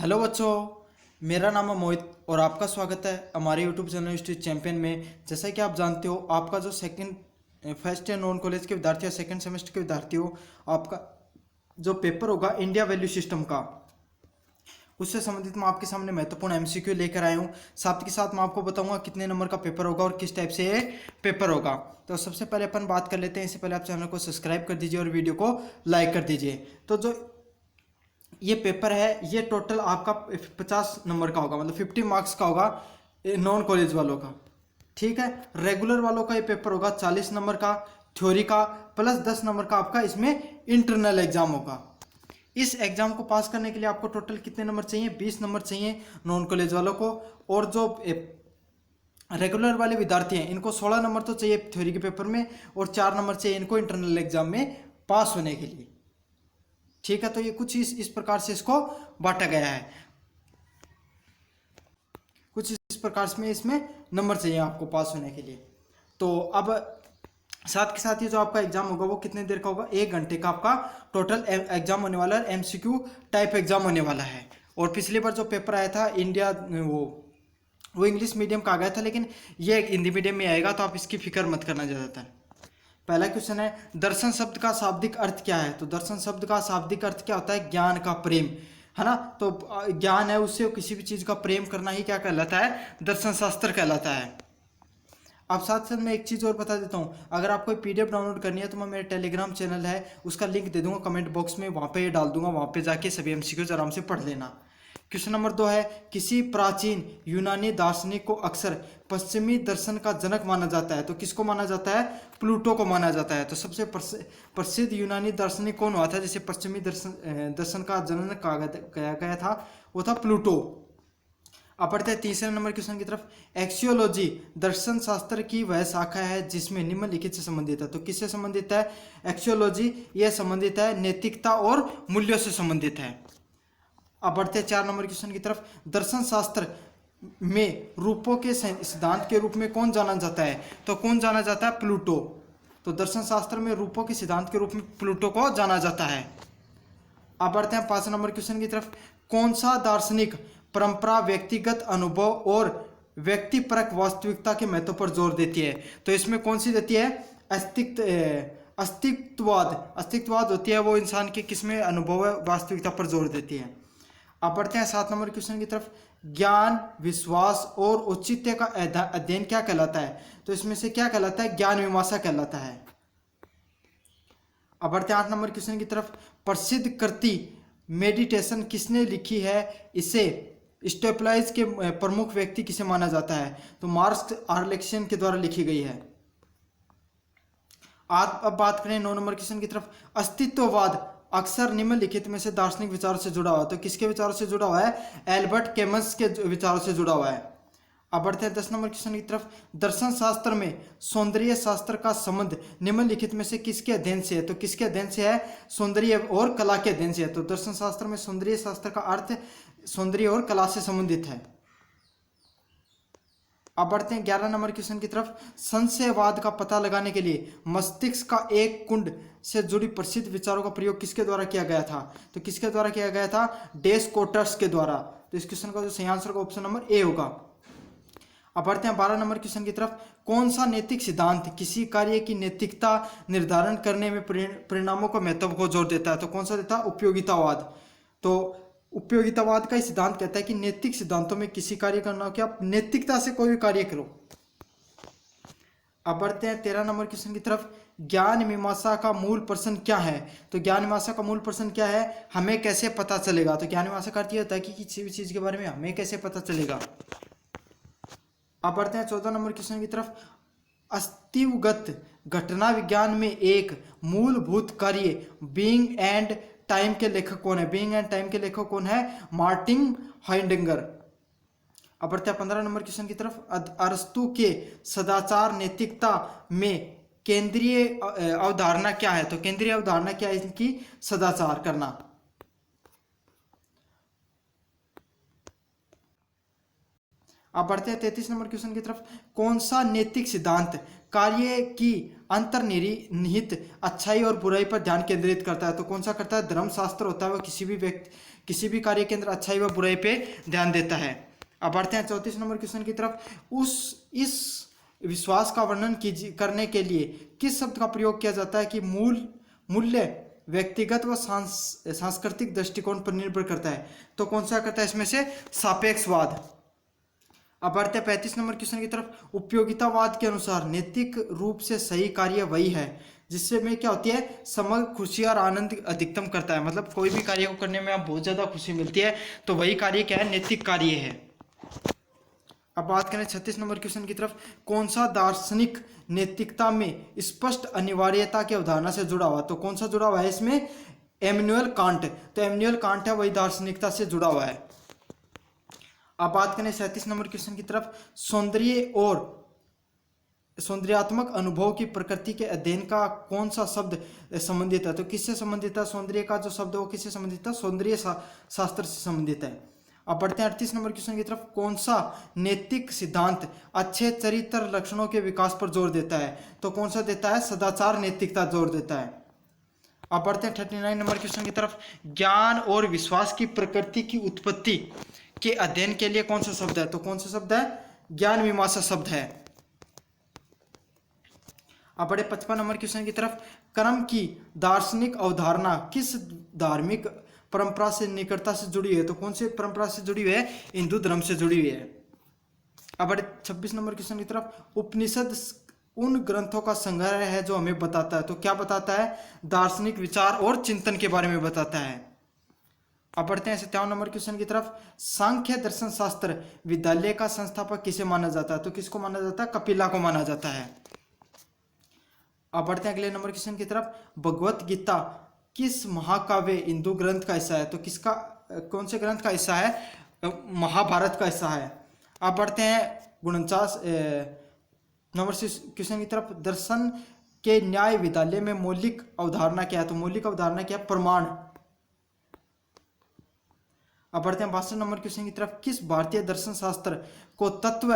Hello बच्चों, मेरा नाम है मोहित और आपका स्वागत है हमारे यूट्यूब चैनल स्ट्रीट चैंपियन में। जैसा कि आप जानते हो, आपका जो फर्स्ट ईयर नॉन कॉलेज के विद्यार्थी या सेकंड सेमेस्टर के विद्यार्थी हो, आपका जो पेपर होगा इंडिया वैल्यू सिस्टम का, उससे संबंधित मैं आपके सामने महत्वपूर्ण एमसीक्यू लेकर आया हूँ। साथ के साथ मैं आपको बताऊंगा कितने नंबर का पेपर होगा और किस टाइप से ये पेपर होगा। तो सबसे पहले अपन बात कर लेते हैं। इससे पहले आप चैनल को सब्सक्राइब कर दीजिए और वीडियो को लाइक कर दीजिए। तो जो ये पेपर है, ये टोटल आपका 50 नंबर का होगा, मतलब 50 मार्क्स का होगा नॉन कॉलेज वालों का। ठीक है, रेगुलर वालों का ये पेपर होगा 40 नंबर का थ्योरी का, प्लस 10 नंबर का आपका इसमें इंटरनल एग्जाम होगा। इस एग्जाम को पास करने के लिए आपको टोटल कितने नंबर चाहिए? 20 नंबर चाहिए नॉन कॉलेज वालों को। और जो रेगुलर वाले विद्यार्थी हैं, इनको 16 नंबर तो चाहिए थ्योरी के पेपर में और 4 नंबर चाहिए इनको इंटरनल एग्जाम में पास होने के लिए। ठीक है, तो ये कुछ इस प्रकार से इसको बांटा गया है। कुछ इस प्रकार से इसमें नंबर चाहिए आपको पास होने के लिए। तो अब साथ के साथ ये जो आपका एग्जाम होगा वो कितने देर का होगा? 1 घंटे का आपका टोटल एग्जाम होने वाला है। एमसीक्यू टाइप एग्जाम होने वाला है। और पिछली बार जो पेपर आया था इंडिया, वो इंग्लिश मीडियम का आ गया था, लेकिन ये हिंदी मीडियम में आएगा, तो आप इसकी फिक्र मत करना ज़्यादातर। पहला क्वेश्चन है, दर्शन शब्द का शाब्दिक अर्थ क्या है? तो दर्शन शब्द का शाब्दिक अर्थ क्या होता है? ज्ञान का प्रेम, है ना। तो ज्ञान है, उससे किसी भी चीज का प्रेम करना ही क्या कहलाता है? दर्शन शास्त्र कहलाता है। अब साथ साथ मैं एक चीज और बता देता हूँ, अगर आपको पीडीएफ डाउनलोड करनी है तो मैं मेरे टेलीग्राम चैनल है, उसका लिंक दे दूंगा कमेंट बॉक्स में, वहां पे डाल दूंगा, वहां पे जाके सभी एमसीक्यूज आराम से पढ़ लेना। क्वेश्चन नंबर 2 है, किसी प्राचीन यूनानी दार्शनिक को अक्सर पश्चिमी दर्शन का जनक माना जाता है। तो किसको माना जाता है? प्लूटो को माना जाता है। तो सबसे प्रसिद्ध यूनानी दार्शनिक कौन हुआ था जिसे पश्चिमी दर्शन का जनक कहा गया था? वो था प्लूटो। अब बढ़ते हैं तीसरे नंबर क्वेश्चन की तरफ। एक्सियोलॉजी दर्शन शास्त्र की वह शाखा है जिसमें निम्नलिखित से संबंधित है। तो किससे संबंधित है? एक्सियोलॉजी यह संबंधित है नैतिकता और मूल्यों से संबंधित है। अब बढ़ते हैं 4 नंबर क्वेश्चन की तरफ। दर्शन शास्त्र में रूपों के सिद्धांत के रूप में कौन जाना जाता है? तो कौन जाना जाता है? प्लूटो। तो दर्शन शास्त्र में रूपों के सिद्धांत के रूप में प्लूटो को जाना जाता है। अब बढ़ते हैं 5 नंबर क्वेश्चन की तरफ। कौन सा दार्शनिक परंपरा व्यक्तिगत अनुभव और व्यक्तिपरक वास्तविकता के महत्व पर जोर देती है? तो इसमें कौन सी देती है? अस्तित्ववाद होती है, वो इंसान के किसमें अनुभव है, वास्तविकता पर जोर देती है। अब बढ़ते हैं 7 नंबर क्वेश्चन की तरफ। ज्ञान, विश्वास और औचित्य का अध्ययन क्या कहलाता है? तो इसमें से क्या कहलाता है? ज्ञान मीमांसा कहलाता है। अब बढ़ते हैं 8 नंबर क्वेश्चन की तरफ। प्रसिद्ध कृति मेडिटेशन किसने लिखी है? इसे स्टेपलाइज के प्रमुख व्यक्ति किसे माना जाता है? तो मार्क्स आर्लेक्सन के द्वारा लिखी गई है। अब बात करें 9 नंबर क्वेश्चन की तरफ। अस्तित्ववाद अक्सर निम्नलिखित में से दार्शनिक विचारों से जुड़ा हुआ है। तो किसके विचारों से जुड़ा हुआ है? एल्बर्ट कैमस के विचारों से जुड़ा हुआ है। अब बढ़ते हैं 10 नंबर क्वेश्चन की तरफ। दर्शन शास्त्र में सौंदर्य शास्त्र का संबंध निम्नलिखित में से किसके अध्ययन से है? तो किसके अध्ययन से है? सौंदर्य और कला के अध्ययन से है। तो दर्शन शास्त्र में सौंदर्य शास्त्र का अर्थ सौंदर्य और कला से संबंधित है। अब बढ़ते हैं 11 नंबर क्वेश्चन की तरफ। संशयवाद का पता लगाने के लिए मस्तिष्क का एक कुंड से जुड़ी प्रसिद्ध विचारों का प्रयोग किसके द्वारा किया गया था? तो किसके द्वारा किया गया था? डेस्कोटर्स के द्वारा। तो इस क्वेश्चन का जो सही आंसर होगा ऑप्शन नंबर ए होगा। अब बढ़ते हैं 12 नंबर क्वेश्चन की तरफ। कौन सा नैतिक सिद्धांत किसी कार्य की नैतिकता निर्धारण करने में परिणामों का महत्व को जोर देता है? तो कौन सा देता है? उपयोगितावाद। तो उपयोगितावाद का सिद्धांत कहता है कि नैतिक सिद्धांतों में किसी कार्य करना हो कि आप नैतिकता से कोई भी कार्य करो। अब बढ़ते हैं 13 नंबर क्वेश्चन की तरफ। ज्ञान मीमांसा का मूल प्रश्न क्या है? तो ज्ञान मीमांसा का मूल प्रश्न क्या है? हमें कैसे पता चलेगा? तो ज्ञान मीमांसा का अर्थ यह होता है कि किसी भी चीज के बारे में हमें कैसे पता चलेगा। अब बढ़ते हैं 14 नंबर क्वेश्चन की तरफ। अस्तित्वगत घटना विज्ञान में एक मूलभूत कार्य बीइंग एंड टाइम के लेखक कौन है? बीइंग एंड टाइम के लेखक कौन है? Martin Heidegger. अब बढ़ते हैं 15 नंबर क्वेश्चन की तरफ। अरस्तु के सदाचार नैतिकता में केंद्रीय अवधारणा क्या है? तो केंद्रीय अवधारणा क्या है इनकी? सदाचार करना। अब बढ़ते हैं 33 नंबर क्वेश्चन की तरफ। कौन सा नैतिक सिद्धांत कार्य की अंतर्निहित अच्छाई और बुराई पर ध्यान केंद्रित करता है। तो कौन सा करता है? धर्मशास्त्र होता है वो किसी भी कार्य के अंदर अच्छाई व बुराई पे ध्यान देता है। अब बढ़ते हैं 34 नंबर क्वेश्चन की तरफ। इस विश्वास का वर्णन करने के लिए किस शब्द का प्रयोग किया जाता है कि मूल्य व्यक्तिगत व सांस्कृतिक दृष्टिकोण पर निर्भर करता है? तो कौन सा करता है इसमें से? सापेक्षवाद। अब बढ़ते हैं 35 नंबर क्वेश्चन की तरफ। उपयोगितावाद के अनुसार नैतिक रूप से सही कार्य वही है जिससे में क्या होती है? समग्र खुशी और आनंद अधिकतम करता है। मतलब कोई भी कार्य को करने में आप बहुत ज्यादा खुशी मिलती है तो वही कार्य क्या है? नैतिक कार्य है। अब बात करें 36 नंबर क्वेश्चन की तरफ। कौन सा दार्शनिक नैतिकता में स्पष्ट अनिवार्यता की अवधारणा से जुड़ा हुआ? तो कौन सा जुड़ा हुआ है इसमें? Immanuel Kant. तो इमैनुअल कांट है वही दार्शनिकता से जुड़ा हुआ है। अब बात करें 37 नंबर क्वेश्चन की तरफ। सौंदर्य और सौंदर्यात्मक अनुभव की प्रकृति के अध्ययन का कौन सा शब्द संबंधित है? तो किससे संबंधित है? सौंदर्य का जो शब्द है वो किससे संबंधित है? सौंदर्य शास्त्र से संबंधित है। अब बढ़ते हैं 38 नंबर क्वेश्चन की तरफ। कौन सा नैतिक सिद्धांत अच्छे चरित्र लक्षणों के विकास पर जोर देता है? तो कौन सा देता है? सदाचार नैतिकता जोर देता है। अब बढ़ते हैं 39 नंबर क्वेश्चन की तरफ। ज्ञान और विश्वास की प्रकृति की उत्पत्ति के अध्ययन के लिए कौन सा शब्द है? तो कौन सा शब्द है? ज्ञान मीमांसा शब्द है। अब बढ़े 55 नंबर क्वेश्चन की तरफ। कर्म की दार्शनिक अवधारणा किस धार्मिक परंपरा से निकटता से जुड़ी है? तो कौन सी परंपरा से जुड़ी हुई है? हिंदू धर्म से जुड़ी हुई है। अब बढ़े 26 नंबर क्वेश्चन की तरफ। उपनिषद उन ग्रंथों का संग्रह है जो हमें बताता है। तो क्या बताता है? दार्शनिक विचार और चिंतन के बारे में बताता है। अब बढ़ते हैं 57 नंबर क्वेश्चन की तरफ। सांख्य दर्शन शास्त्र विद्यालय का संस्थापक किसे माना जाता है? तो किसको माना जाता है? कपिला को माना जाता है। अब बढ़ते हैं अगले नंबर क्वेश्चन की तरफ। भगवत गीता किस महाकाव्य हिंदू ग्रंथ का हिस्सा है? तो किसका कौन से ग्रंथ का हिस्सा है? महाभारत का हिस्सा है। अब बढ़ते हैं 49 नंबर क्वेश्चन की तरफ। दर्शन के न्याय विद्यालय में मौलिक अवधारणा क्या है? तो मौलिक अवधारणा क्या है? प्रमाण। अब बढ़ते हैं 62 नंबर क्वेश्चन की तरफ। किस भारतीय दर्शन शास्त्र को तत्व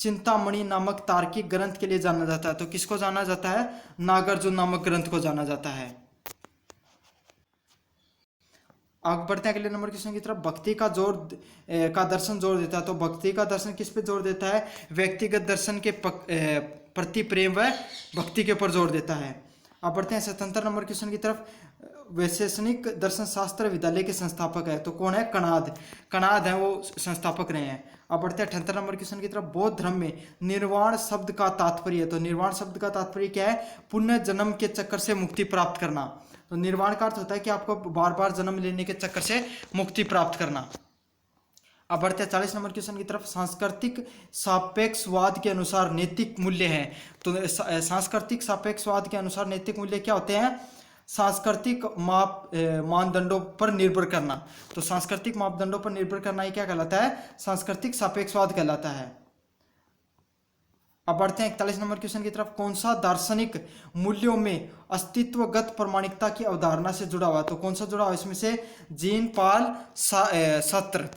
चिंतामणि नामक तार्किक ग्रंथ के लिए जाना जाता है? तो किसको जाना जाता है? नागार्जुन नामक ग्रंथ को जाना जाता है। आगे बढ़ते हैं अगले नंबर क्वेश्चन की तरफ। भक्ति का दर्शन जोर देता है। तो भक्ति का दर्शन किस पे जोर देता है? व्यक्तिगत दर्शन के प्रति प्रेम व भक्ति के ऊपर जोर देता है। अब बढ़ते हैं 77 नंबर क्वेश्चन की तरफ। वैशेषिक दर्शन शास्त्र विद्यालय के संस्थापक है। तो कौन है? कणाद है वो संस्थापक रहे हैं। अब बढ़ते हैं 78 नंबर क्वेश्चन की तरफ। बौद्ध धर्म में निर्वाण शब्द का तात्पर्य। तो निर्वाण शब्द का तात्पर्य क्या है? पुण्य जन्म के चक्कर से मुक्ति प्राप्त करना। तो निर्वाण का अर्थ होता है कि आपको बार बार जन्म लेने के चक्कर से मुक्ति प्राप्त करना। अब बढ़ते हैं 40 नंबर क्वेश्चन की तरफ। सांस्कृतिक सापेक्षवाद के अनुसार नैतिक मूल्य है। तो सांस्कृतिक सापेक्षवाद के अनुसार नैतिक मूल्य क्या होते हैं? सांस्कृतिक मानदंडों पर निर्भर करना। तो सांस्कृतिक मापदंडों पर निर्भर करना ये क्या कहलाता है? सांस्कृतिक सापेक्षवाद कहलाता है। अब बढ़ते हैं 41 नंबर क्वेश्चन की तरफ। कौन सा दार्शनिक मूल्यों में अस्तित्वगत प्रामाणिकता की अवधारणा से जुड़ा हुआ? तो कौन सा जुड़ा हुआ इसमें से? Jean Paul Sartre.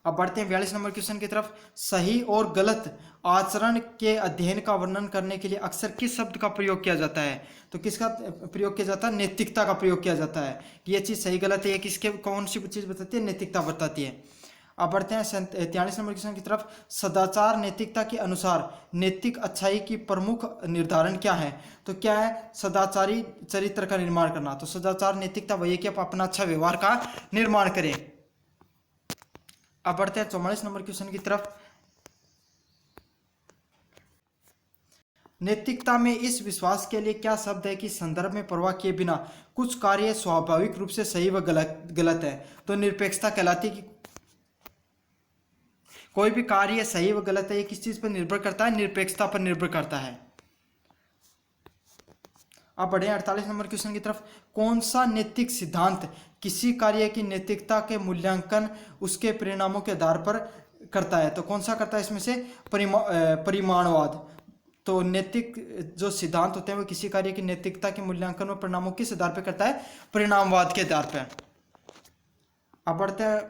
अब बढ़ते हैं 42 नंबर क्वेश्चन की तरफ। सही और गलत आचरण के अध्ययन का वर्णन करने के लिए अक्सर किस शब्द का प्रयोग किया जाता है? तो किसका प्रयोग किया जाता है? नैतिकता का प्रयोग किया जाता है कि ये चीज़ सही गलत है, ये किसके कौन सी चीज़ बताती है? नैतिकता बताती है। अब बढ़ते हैं 43 नंबर क्वेश्चन की तरफ। सदाचार नैतिकता के अनुसार नैतिक अच्छाई की प्रमुख निर्धारण क्या है? तो क्या है? सदाचारी चरित्र का निर्माण करना। तो सदाचार नैतिकता वही है कि आप अपना अच्छा व्यवहार का निर्माण करें। अब बढ़ते हैं 44 नंबर क्वेश्चन की तरफ। नैतिकता में इस विश्वास के लिए क्या शब्द है कि संदर्भ में परवाह किए बिना कुछ कार्य स्वाभाविक रूप से सही व गलत है? तो निरपेक्षता कहलाती है कि कोई भी कार्य सही व गलत है ये किस चीज पर निर्भर करता है? निरपेक्षता पर निर्भर करता है। अब बढ़े 48 नंबर क्वेश्चन की तरफ। कौन सा नैतिक सिद्धांत किसी कार्य की नैतिकता के मूल्यांकन उसके परिणामों के आधार पर करता है? तो कौन सा करता है इसमें से? परिमाणवाद। तो नैतिक जो सिद्धांत होते हैं वो किसी कार्य की नैतिकता के मूल्यांकन और परिणामों किस आधार पर करता है? परिणामवाद के आधार पर। अब बढ़ते हैं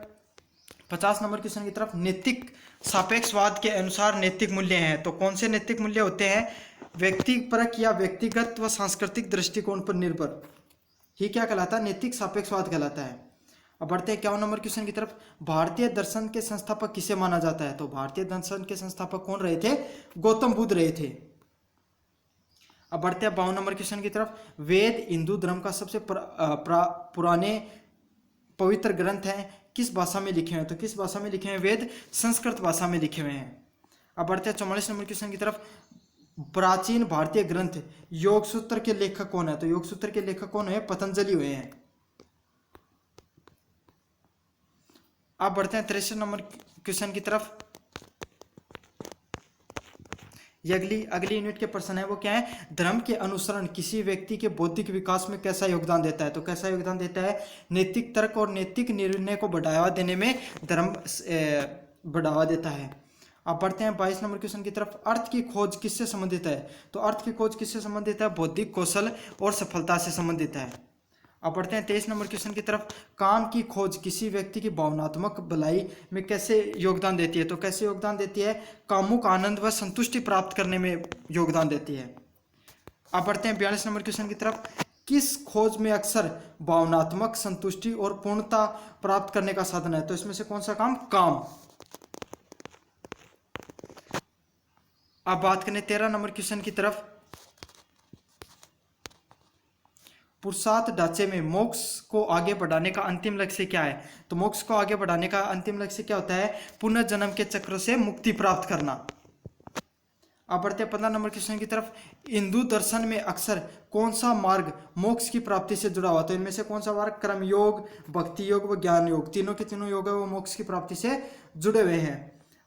50 नंबर क्वेश्चन की तरफ। नैतिक सापेक्षवाद के अनुसार नैतिक मूल्य हैं। तो कौन से नैतिक मूल्य होते हैं? व्यक्तिपरक या व्यक्तिगत व सांस्कृतिक दृष्टिकोण पर निर्भर ही क्या कहलाता है, नैतिक सापेक्षवाद कहलाता है। अब बढ़ते हैं 51 नंबर क्वेश्चन की तरफ। भारतीय दर्शन के संस्थापक किसे माना जाता है? तो भारतीय दर्शन के संस्थापक कौन रहे थे? गौतम बुद्ध रहे थे। अब बढ़ते हैं 52 नंबर क्वेश्चन की तरफ। वेद हिंदू धर्म का सबसे पुराने पवित्र ग्रंथ हैं, किस भाषा में लिखे हुए हैं? तो किस भाषा में लिखे हैं? वेद संस्कृत भाषा में लिखे हुए हैं। अब बढ़ते हैं 44 नंबर क्वेश्चन की तरफ। प्राचीन भारतीय ग्रंथ योग सूत्र के लेखक कौन है? तो योग सूत्र के लेखक कौन है? पतंजलि हुए हैं। अब बढ़ते हैं 63 नंबर क्वेश्चन की तरफ। ये अगली यूनिट के प्रश्न है वो क्या है? धर्म के अनुसरण किसी व्यक्ति के बौद्धिक विकास में कैसा योगदान देता है? तो कैसा योगदान देता है? नैतिक तर्क और नैतिक निर्णय को बढ़ावा देने में धर्म बढ़ावा देता है। अब बढ़ते हैं 22 नंबर क्वेश्चन की तरफ। अर्थ की खोज किससे संबंधित है? तो अर्थ की खोज किससे संबंधित है? बौद्धिक कौशल और सफलता से संबंधित है। अब बढ़ते हैं 23 नंबर क्वेश्चन की तरफ। काम की खोज किसी व्यक्ति की भावनात्मक भलाई में कैसे योगदान देती है? तो कैसे योगदान देती है? कामुक आनंद व संतुष्टि प्राप्त करने में योगदान देती है। अब बढ़ते हैं 42 नंबर क्वेश्चन की तरफ। किस खोज में अक्सर भावनात्मक संतुष्टि और पूर्णता प्राप्त करने का साधन है? तो इसमें से कौन सा काम? काम। अब बात करें 13 नंबर क्वेश्चन की तरफ। पुरुषार्थ ढांचे में मोक्ष को आगे बढ़ाने का अंतिम लक्ष्य क्या है? तो मोक्ष को आगे बढ़ाने का अंतिम लक्ष्य क्या होता है? पुनर्जन्म के चक्र से मुक्ति प्राप्त करना। अब बढ़ते हैं 15 नंबर क्वेश्चन की तरफ। हिंदू दर्शन में अक्सर कौन सा मार्ग मोक्ष की प्राप्ति से जुड़ा हुआ? तो इनमें से कौन सा मार्ग? कर्म योग, भक्ति योग व ज्ञान योग, तीनों के तीनों योग है वो मोक्ष की प्राप्ति से जुड़े हुए हैं।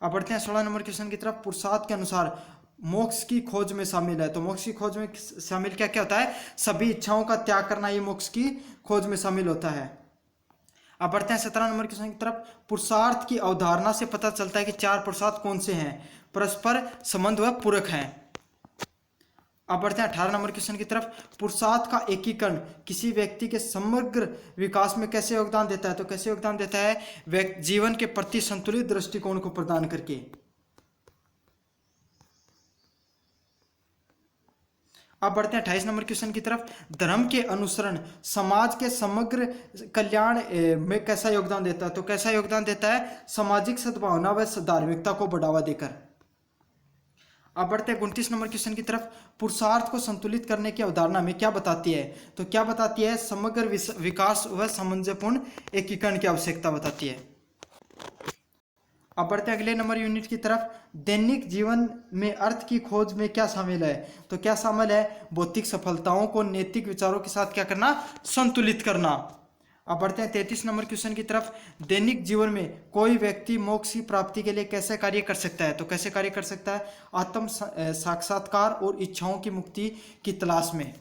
अब बढ़ते हैं 16 नंबर क्वेश्चन की तरफ। पुरुषार्थ के अनुसार मोक्ष की खोज में शामिल है। तो मोक्ष की खोज में शामिल क्या क्या होता है? सभी इच्छाओं का त्याग करना, ये मोक्ष की खोज में शामिल होता है। अब बढ़ते हैं 17 नंबर क्वेश्चन की तरफ। पुरुषार्थ की अवधारणा से पता चलता है कि 4 पुरुषार्थ कौन से हैं? परस्पर संबंध व पूरक हैं। अब बढ़ते हैं 18 नंबर क्वेश्चन की तरफ। पुरुषार्थ का एकीकरण किसी व्यक्ति के समग्र विकास में कैसे योगदान देता है? तो कैसे योगदान देता है? जीवन के प्रति संतुलित दृष्टिकोण को प्रदान करके। अब बढ़ते हैं 28 नंबर क्वेश्चन की तरफ। धर्म के अनुसरण समाज के समग्र कल्याण में कैसा योगदान देता है? तो कैसा योगदान देता है? सामाजिक सद्भावना व धार्मिकता को बढ़ावा देकर। अब बढ़ते हैं 29 नंबर क्वेश्चन की तरफ। पुरुषार्थ को संतुलित करने की अवधारणा में क्या बताती है? तो क्या बताती है? समग्र विकास व सामंजस्यपूर्ण एकीकरण की आवश्यकता बताती है। अब बढ़ते हैं अगले नंबर यूनिट की तरफ। दैनिक जीवन में अर्थ की खोज में क्या शामिल है? तो क्या शामिल है? भौतिक सफलताओं को नैतिक विचारों के साथ क्या करना? संतुलित करना। अब बढ़ते हैं 33 नंबर क्वेश्चन की तरफ। दैनिक जीवन में कोई व्यक्ति मोक्ष की प्राप्ति के लिए कैसे कार्य कर सकता है? तो कैसे कार्य कर सकता है? आत्म साक्षात्कार और इच्छाओं की मुक्ति की तलाश में।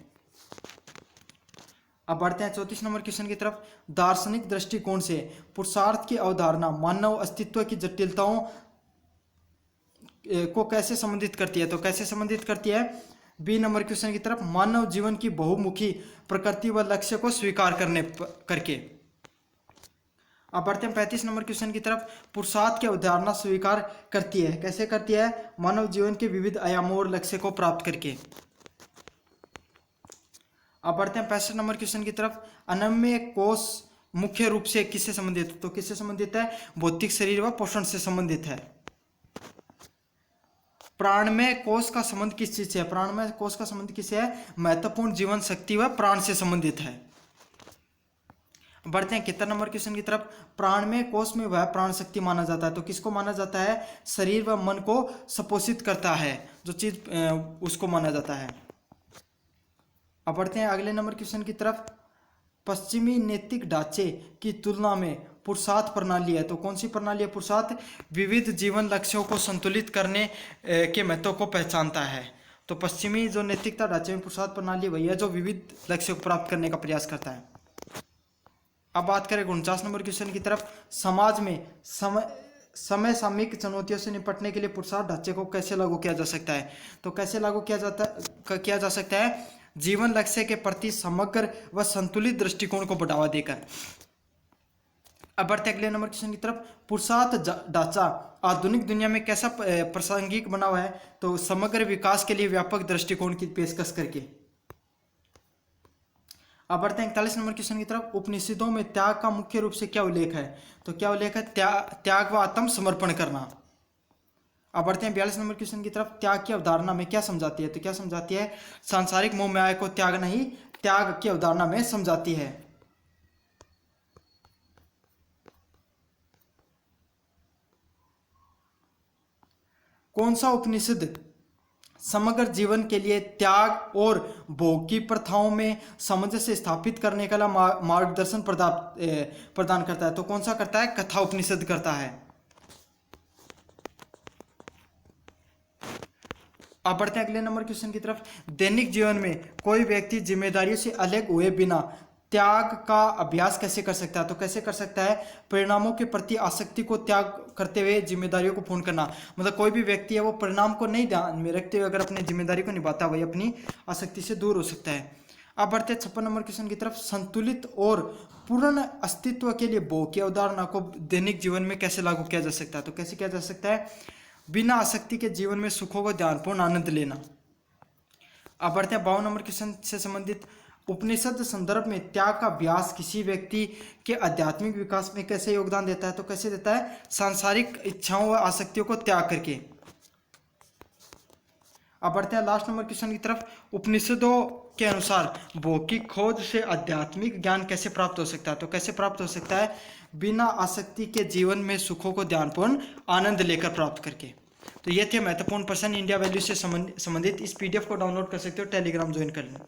अब बढ़ते हैं 34 नंबर क्वेश्चन की तरफ। दार्शनिक दृष्टिकोण से पुरुषार्थ की अवधारणा मानव अस्तित्व की जटिलताओं को कैसे संबंधित करती है? तो कैसे संबंधित करती है? बी नंबर क्वेश्चन की तरफ। मानव जीवन की बहुमुखी प्रकृति व लक्ष्य को स्वीकार करके। अब बढ़ते हैं 35 नंबर क्वेश्चन की तरफ। पुरुषार्थ की अवधारणा स्वीकार करती है, कैसे करती है? मानव जीवन के विविध आयामों और लक्ष्य को प्राप्त करके। अब बढ़ते हैं 65 नंबर क्वेश्चन की तरफ। अनम्य कोश मुख्य रूप से किससे संबंधित है? तो किससे संबंधित है? भौतिक शरीर व पोषण से संबंधित है। प्राणमय कोश का संबंध किस चीज से है? प्राणमय कोश का संबंध किससे है? महत्वपूर्ण जीवन शक्ति व प्राण से संबंधित है। बढ़ते हैं 71 नंबर क्वेश्चन की तरफ। प्राणमय कोश में वह प्राण शक्ति माना जाता है। तो किसको माना जाता है? शरीर व मन को सपोषित करता है, जो चीज उसको माना जाता है। अब बढ़ते हैं अगले नंबर क्वेश्चन की तरफ। पश्चिमी नैतिक ढांचे की तुलना में पुरुषार्थ प्रणाली है, तो कौन सी प्रणाली है? पुरुषार्थ विविध जीवन लक्ष्यों को संतुलित करने के महत्व को पहचानता है। तो पश्चिमी जो नैतिकता ढांचे में पुरुषार्थ प्रणाली वही है जो विविध लक्ष्यों को प्राप्त करने का प्रयास करता है। अब बात करें 49 नंबर क्वेश्चन की तरफ। समाज में समय सामयिक चुनौतियों से निपटने के लिए पुरुषार्थ ढांचे को कैसे लागू किया जा सकता है? तो कैसे लागू किया जा सकता है? जीवन लक्ष्य के प्रति समग्र व संतुलित दृष्टिकोण को बढ़ावा देकर। अब बढ़ते अगले नंबर क्वेश्चन की तरफ। पुरुषार्थ ढांचा आधुनिक दुनिया में कैसा प्रासंगिक बना हुआ है? तो समग्र विकास के लिए व्यापक दृष्टिकोण की पेशकश करके। अब बढ़ते हैं 41 नंबर क्वेश्चन की तरफ। उपनिषदों में त्याग का मुख्य रूप से क्या उल्लेख है? तो क्या उल्लेख है? त्याग व आत्म समर्पण करना। अब बढ़ते हैं 42 नंबर क्वेश्चन की तरफ। त्याग की अवधारणा में क्या समझाती है? तो क्या समझाती है? सांसारिक मोह माया को त्यागना ही त्याग की अवधारणा में समझाती है। कौन सा उपनिषद समग्र जीवन के लिए त्याग और भोग की प्रथाओं में सामंजस्य स्थापित करने का मार्गदर्शन प्रदान करता है? तो कौन सा करता है? कथा उपनिषद करता है। अब बढ़ते हैं अगले नंबर क्वेश्चन की तरफ। दैनिक जीवन में कोई व्यक्ति जिम्मेदारियों से अलग हुए बिना त्याग का अभ्यास कैसे कर सकता है? तो कैसे कर सकता है? परिणामों के प्रति आसक्ति को त्याग करते हुए जिम्मेदारियों को पूर्ण करना। मतलब कोई भी व्यक्ति है वो परिणाम को नहीं ध्यान में रखते हुए अगर अपनी जिम्मेदारी को निभाता हुआ अपनी आसक्ति से दूर हो सकता है। अब बढ़ते हैं 56 नंबर क्वेश्चन की तरफ। संतुलित और पूर्ण अस्तित्व के लिए भोग की अवधारणा को दैनिक जीवन में कैसे लागू किया जा सकता है? तो कैसे किया जा सकता है? बिना आसक्ति के जीवन में सुखों को ध्यानपूर्ण आनंद लेना। अब बढ़ते हैं 52 नंबर क्वेश्चन से संबंधित। उपनिषद संदर्भ में त्याग का अभ्यास किसी व्यक्ति के आध्यात्मिक विकास में कैसे योगदान देता है? तो कैसे देता है? सांसारिक इच्छाओं व आसक्तियों को त्याग करके। अब बढ़ते हैं लास्ट नंबर क्वेश्चन की तरफ। उपनिषदों के अनुसार भोग की खोज से आध्यात्मिक ज्ञान कैसे प्राप्त हो सकता है? तो कैसे प्राप्त हो सकता है? बिना आसक्ति के जीवन में सुखों को ध्यानपूर्ण आनंद लेकर प्राप्त करके। तो ये थे महत्वपूर्ण प्रश्न इंडिया वैल्यू से संबंधित। इस पीडीएफ को डाउनलोड कर सकते हो, टेलीग्राम ज्वाइन कर लें।